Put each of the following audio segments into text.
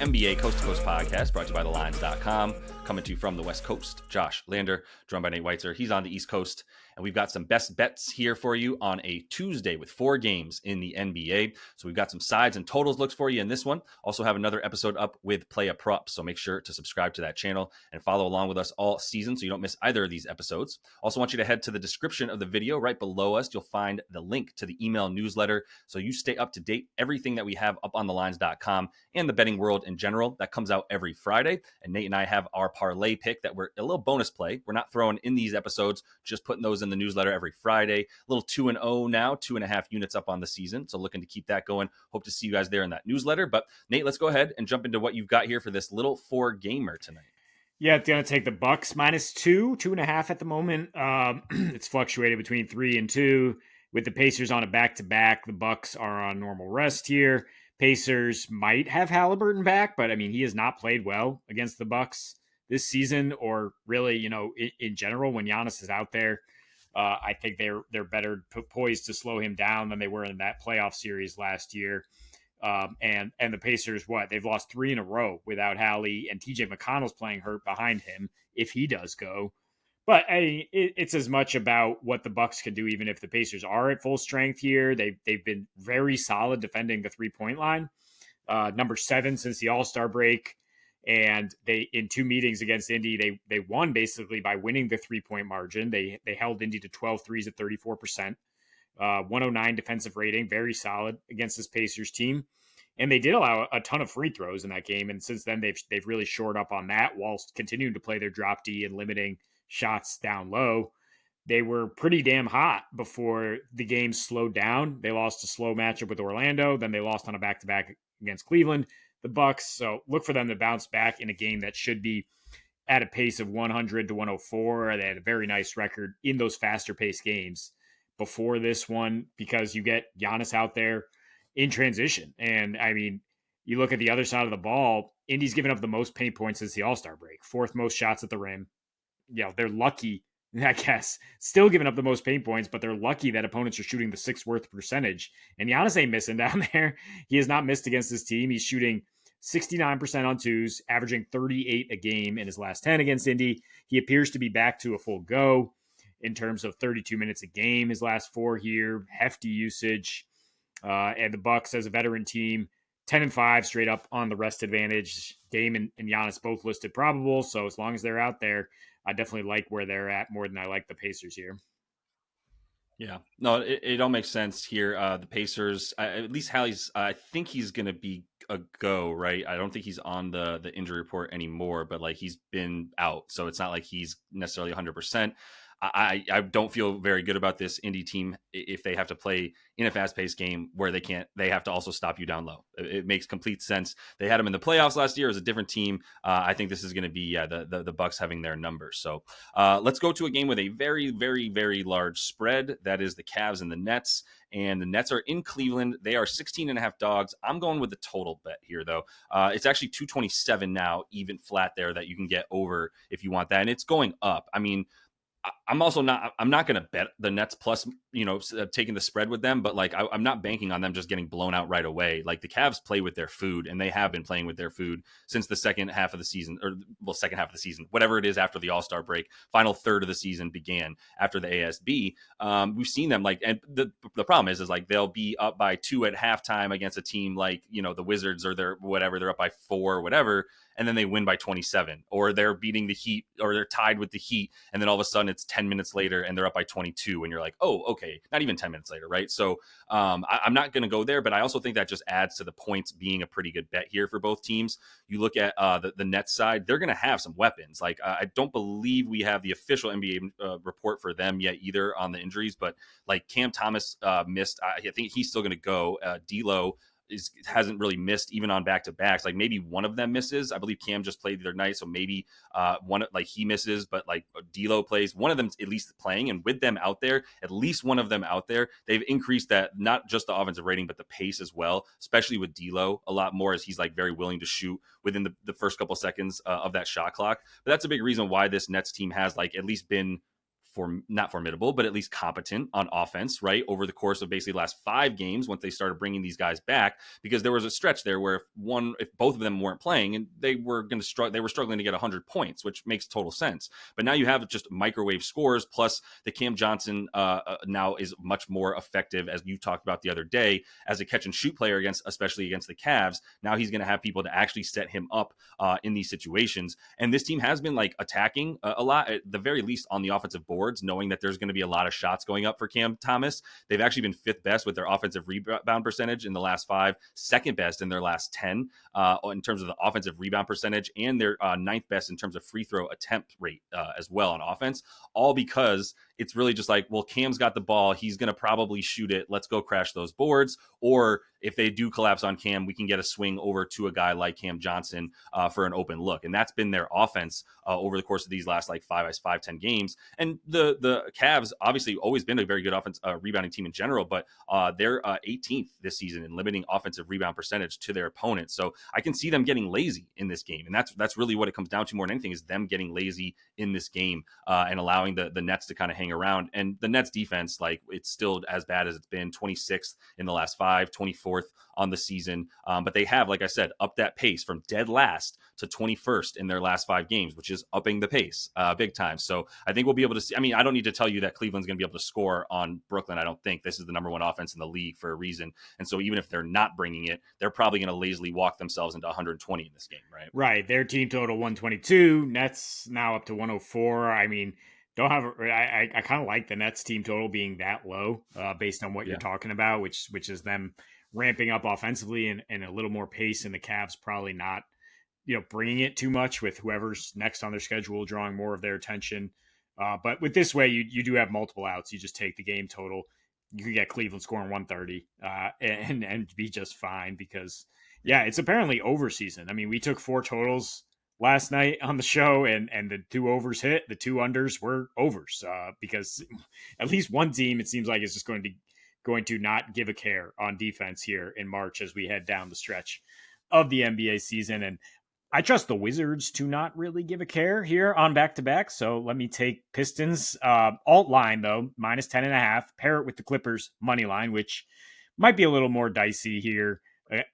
NBA Coast to Coast podcast brought to you by thelines.com. Coming to you from the West Coast, Josh Lander, joined by Nate Weitzer. He's on the East Coast, and we've got some best bets here for you on a Tuesday with 4 games in the NBA. So we've got some sides and totals looks for you in this one. Also have another episode up with Play a Prop, so make sure to subscribe to that channel and follow along with us all season so you don't miss either of these episodes. Also want you to head to the description of the video right below us. You'll find the link to the email newsletter so you stay up to date. Everything that we have up on thelines.com and the betting world in general, that comes out every Friday. And Nate and I have our parlay pick that we're a little bonus play. We're not throwing in these episodes, just putting those in the newsletter every Friday. A little 2-0 now, 2.5 units up on the season. So looking to keep that going. Hope to see you guys there in that newsletter. But Nate, let's go ahead and jump into what you've got here for this little 4-gamer tonight. Yeah, it's going to take the Bucks -2, 2.5 at the moment. It's fluctuated between 3 and 2. With the Pacers on a back-to-back, the Bucks are on normal rest here. Pacers might have Halliburton back, but I mean, he has not played well against the Bucks this season, or really, in general, when Giannis is out there. I think they're better poised to slow him down than they were in that playoff series last year. And the Pacers, they've lost 3 in a row without Hallie, and TJ McConnell's playing hurt behind him if he does go. But it's as much about what the Bucks can do, even if the Pacers are at full strength here. They've been very solid defending the 3-point line, number 7 since the All-Star break. And they, in 2 meetings against Indy, they won basically by winning the 3-point margin. They held Indy to 12 threes at 34%, 109 defensive rating, very solid against this Pacers team. And they did allow a ton of free throws in that game. And since then, they've really shored up on that whilst continuing to play their drop D and limiting shots down low. They were pretty damn hot before the game slowed down. They lost a slow matchup with Orlando. Then they lost on a back-to-back against Cleveland, the Bucks. So look for them to bounce back in a game that should be at a pace of 100 to 104. They had a very nice record in those faster paced games before this one, because you get Giannis out there in transition. And I mean, you look at the other side of the ball, Indy's given up the most paint points since the All-Star break, 4th most shots at the rim. They're lucky, I guess, still giving up the most paint points, but they're lucky that opponents are shooting the 6th worst percentage. And Giannis ain't missing down there. He has not missed against this team. He's shooting 69% on twos, averaging 38 a game in his last 10 against Indy. He appears to be back to a full go in terms of 32 minutes a game his last 4 here, hefty usage. And the Bucks, as a veteran team, 10-5 straight up on the rest advantage. Dame and Giannis both listed probable, so as long as they're out there, I definitely like where they're at more than I like the Pacers here. Yeah, no, it all makes sense here. The Pacers, at least Hallie's, I think he's going to be a go, right? I don't think he's on the injury report anymore, but like he's been out. So it's not like he's necessarily 100%. I don't feel very good about this Indy team if they have to play in a fast-paced game where they have to also stop you down low. It makes complete sense. They had them in the playoffs last year as a different team. I think this is going to be the Bucks having their numbers. So let's go to a game with a very, very, very large spread. That is the Cavs and the Nets. And the Nets are in Cleveland. They are 16.5 dogs. I'm going with the total bet here, though. It's actually 227 now, even flat there, that you can get over if you want that. And it's going up. I mean, I'm not going to bet the Nets plus, taking the spread with them, but like, I'm not banking on them just getting blown out right away. Like the Cavs play with their food, and they have been playing with their food since the second half of the season, whatever it is after the All-Star break, final third of the season began after the ASB. We've seen them and the problem is like, they'll be up by 2 at halftime against a team like, the Wizards, or they're up by 4 or whatever. And then they win by 27, or they're beating the Heat, or they're tied with the Heat. And then all of a sudden it's 10 minutes later and they're up by 22. And you're like, oh, okay, not even 10 minutes later, right? So I'm not going to go there, but I also think that just adds to the points being a pretty good bet here for both teams. You look at the Nets side, they're going to have some weapons. Like I don't believe we have the official NBA report for them yet either on the injuries, but like Cam Thomas missed. I think he's still going to go. D'Lo hasn't really missed even on back-to-backs. Like maybe one of them misses. I believe Cam just played the other night, so maybe one like he misses, but like D'Lo plays. One of them's at least playing, and with them out there, at least one of them out there, they've increased that, not just the offensive rating, but the pace as well, especially with D'Lo a lot more, as he's like very willing to shoot within the first couple seconds of that shot clock. But that's a big reason why this Nets team has like at least been not formidable, but at least competent on offense, right? Over the course of basically the last 5 games, once they started bringing these guys back, because there was a stretch there where if both of them weren't playing, and they were going to struggle, they were struggling to get 100 points, which makes total sense. But now you have just microwave scores, plus the Cam Johnson now is much more effective, as you talked about the other day, as a catch and shoot player especially against the Cavs. Now he's going to have people to actually set him up in these situations. And this team has been like attacking a lot, at the very least on the offensive boards, knowing that there's going to be a lot of shots going up for Cam Thomas. They've actually been 5th best with their offensive rebound percentage in the last 5, 2nd best in their last 10 in terms of the offensive rebound percentage, and their 9th best in terms of free throw attempt rate as well on offense, all because it's really just like, well, Cam's got the ball. He's going to probably shoot it. Let's go crash those boards. Or if they do collapse on Cam, we can get a swing over to a guy like Cam Johnson for an open look. And that's been their offense over the course of these last like 10 games. And the Cavs obviously always been a very good offense rebounding team in general, but they're 18th this season in limiting offensive rebound percentage to their opponents. So I can see them getting lazy in this game. And that's really what it comes down to more than anything, is them getting lazy in this game and allowing the Nets to kind of hang around. And the Nets defense, like, it's still as bad as it's been, 26th in the last 5, 24th on the season. But they have, like I said, upped that pace from dead last to 21st in their last 5 games, which is upping the pace big time. So I think we'll be able to see. I mean, I don't need to tell you that Cleveland's going to be able to score on Brooklyn. I don't think. This is the number 1 offense in the league for a reason. And so even if they're not bringing it, they're probably going to lazily walk themselves into 120 in this game, right? Right. Their team total 122. Nets now up to 104. I mean, don't have. I kind of like the Nets team total being that low, based on what you're talking about, which is them ramping up offensively and a little more pace, and the Cavs probably not, bringing it too much, with whoever's next on their schedule drawing more of their attention. But with this way, you do have multiple outs. You just take the game total. You can get Cleveland scoring 130 and be just fine, because it's apparently over season. I mean, we took 4 totals last night on the show, and the 2 overs hit. The 2 unders were overs, because at least one team, it seems like, is just going to not give a care on defense here in March as we head down the stretch of the NBA season. And I trust the Wizards to not really give a care here on back-to-back. So let me take Pistons alt line, though, minus 10.5, pair it with the Clippers money line, which might be a little more dicey here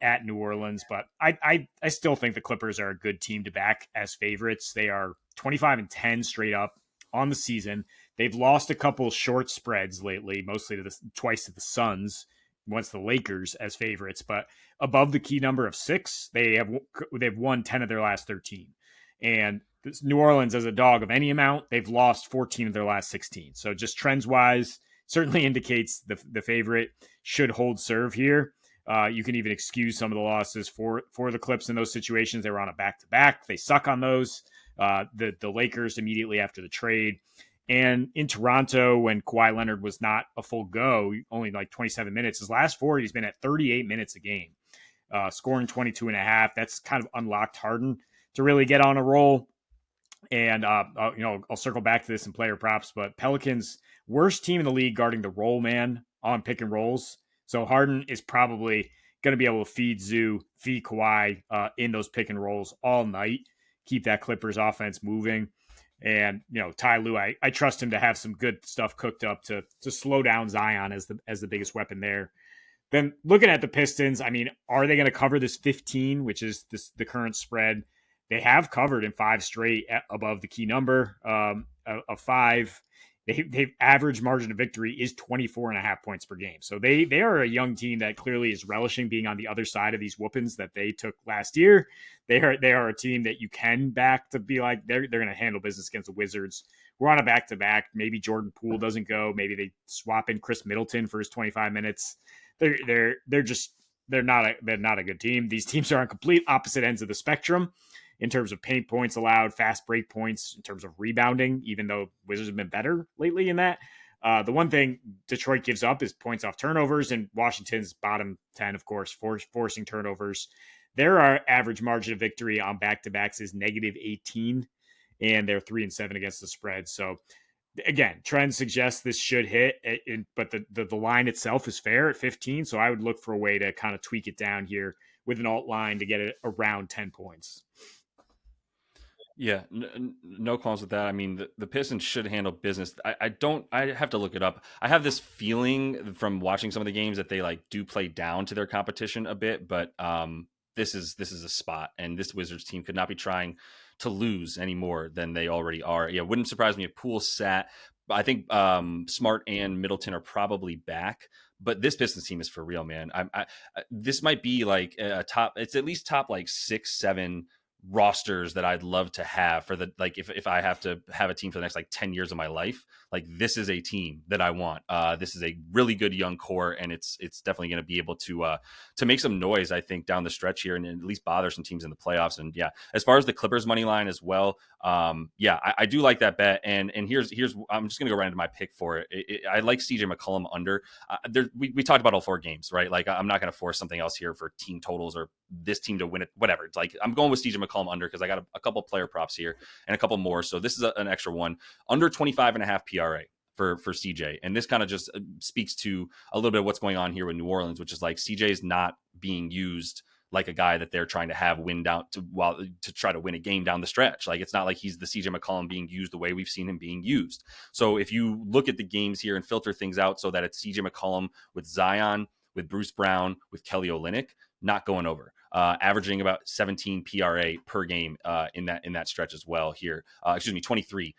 at New Orleans. But I still think the Clippers are a good team to back as favorites. They are 25-10 straight up on the season. They've lost a couple short spreads lately, mostly twice to the Suns, once the Lakers as favorites, but above the key number of 6, they've won 10 of their last 13. And New Orleans, as a dog of any amount, they've lost 14 of their last 16. So just trends wise, certainly indicates the favorite should hold serve here. You can even excuse some of the losses for the Clips in those situations. They were on a back-to-back. They suck on those. The Lakers immediately after the trade. And in Toronto, when Kawhi Leonard was not a full go, only like 27 minutes, his last 4, he's been at 38 minutes a game, scoring 22.5. That's kind of unlocked Harden to really get on a roll. And, I'll circle back to this in player props, but Pelicans, worst team in the league guarding the roll man on pick and rolls. So Harden is probably going to be able to feed Kawhi in those pick and rolls all night, keep that Clippers offense moving. And, Ty Lue, I trust him to have some good stuff cooked up to slow down Zion as the biggest weapon there. Then looking at the Pistons, I mean, are they going to cover this 15, which is the current spread? They have covered in 5 straight above the key number of 5. They've average margin of victory is 24.5 points per game. So they are a young team that clearly is relishing being on the other side of these whoopings that they took last year. They are a team that you can back to be like, they're going to handle business against the Wizards. We're on a back-to-back. Maybe Jordan Poole doesn't go. Maybe they swap in Chris Middleton for his 25 minutes. They're not a good team. These teams are on complete opposite ends of the spectrum in terms of paint points allowed, fast break points, in terms of rebounding, even though Wizards have been better lately in that. The one thing Detroit gives up is points off turnovers, and Washington's bottom 10, of course, forcing turnovers. Their average margin of victory on back-to-backs is negative 18, and they're 3-7 against the spread. So, again, trends suggest this should hit, but the line itself is fair at 15, so I would look for a way to kind of tweak it down here with an alt line to get it around 10 points. Yeah, no qualms with that. I mean, the Pistons should handle business. I don't. I have to look it up. I have this feeling from watching some of the games that they like do play down to their competition a bit, but this is a spot, and this Wizards team could not be trying to lose any more than they already are. Yeah, wouldn't surprise me if Poole sat. I think Smart and Middleton are probably back, but this Pistons team is for real, man. This might be like a top. It's at least top like 6, 7 rosters that I'd love to have for the like if I have to have a team for the next like 10 years of my life, like this is a team that I want. This is a really good young core, and it's definitely going to be able to make some noise, I think, down the stretch here and at least bother some teams in the playoffs. And yeah, as far as the Clippers money line as well, yeah, I do like that bet. And here's I'm just gonna go right into my pick for it. I like CJ McCollum under. We talked about all 4 games, right? Like I'm not gonna force something else here for team totals or this team to win it, whatever. It's like I'm going with CJ McCollum under because I got a couple player props here and a couple more. So this is an extra one under 25.5 PRA for CJ. And this kind of just speaks to a little bit of what's going on here with New Orleans, which is like CJ is not being used like a guy that they're trying to have win down to try to win a game down the stretch. Like it's not like he's the CJ McCollum being used the way we've seen him being used. So if you look at the games here and filter things out so that it's CJ McCollum with Zion, with Bruce Brown, with Kelly Olynyk, not going over. Averaging about 17 PRA per game in that stretch as well here. 23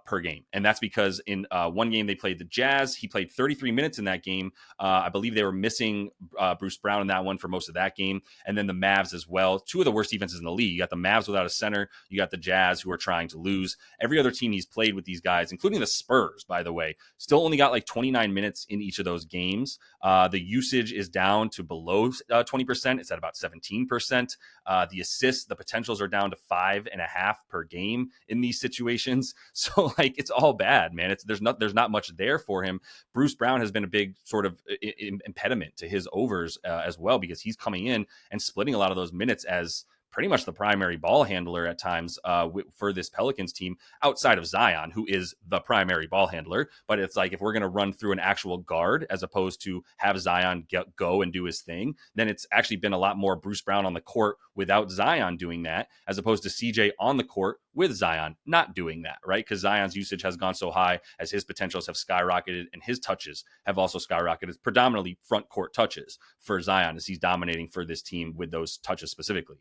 per game. And that's because in one game they played the Jazz. He played 33 minutes in that game. I believe they were missing Bruce Brown in that one for most of that game. And then the Mavs as well. 2 of the worst defenses in the league. You got the Mavs without a center. You got the Jazz who are trying to lose. Every other team he's played with these guys, including the Spurs, by the way, still only got like 29 minutes in each of those games. The usage is down to below 20%. It's at about 17%. The assists, the potentials are down to 5.5 per game in these situations. So like it's all bad, man. There's not much there for him. Bruce Brown has been a big sort of impediment to his overs as well because he's coming in and splitting a lot of those minutes as pretty much the primary ball handler at times for this Pelicans team outside of Zion, who is the primary ball handler. But it's like if we're going to run through an actual guard as opposed to have Zion go and do his thing, then it's actually been a lot more Bruce Brown on the court without Zion doing that, as opposed to CJ on the court with Zion not doing that, right? Because Zion's usage has gone so high as his potentials have skyrocketed and his touches have also skyrocketed, predominantly front court touches for Zion as he's dominating for this team with those touches specifically.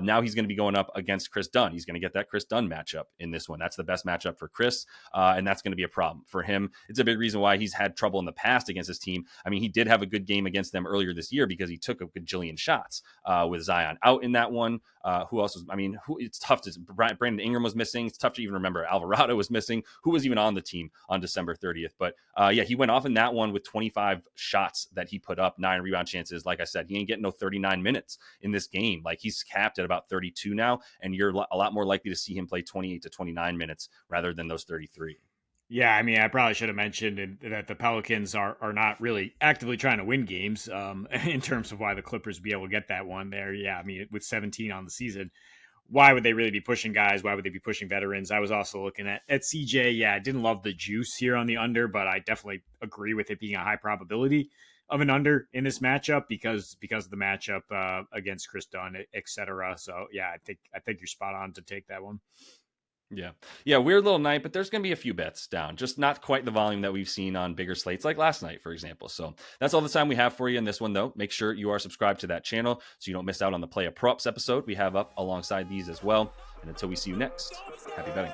Now he's going to be going up against Chris Dunn. He's going to get that Chris Dunn matchup in this one. That's the best matchup for Chris, and that's going to be a problem for him. It's a big reason why he's had trouble in the past against his team. I mean, he did have a good game against them earlier this year because he took a gajillion shots with Zion out in that one. Who else was? I mean, it's tough to. Brandon Ingram was missing. It's tough to even remember. Alvarado was missing. Who was even on the team on December 30th? But yeah, he went off in that one with 25 shots that he put up, 9 rebound chances. Like I said, he ain't getting no 39 minutes in this game. Like he's capped at about 32 now, and you're a lot more likely to see him play 28 to 29 minutes rather than those 33. Yeah, I mean, I probably should have mentioned that the Pelicans are not really actively trying to win games in terms of why the Clippers be able to get that one there. Yeah, I mean, with 17 on the season, why would they really be pushing guys? Why would they be pushing veterans? I was also looking at CJ. Yeah, I didn't love the juice here on the under, but I definitely agree with it being a high probability of an under in this matchup because of the matchup against Chris Dunn, etc. So yeah, I think you're spot on to take that one. Yeah. Weird little night, but there's going to be a few bets down, just not quite the volume that we've seen on bigger slates like last night, for example. So that's all the time we have for you in this one, though. Make sure you are subscribed to that channel so you don't miss out on the Play of Props episode we have up alongside these as well. And until we see you next, happy betting.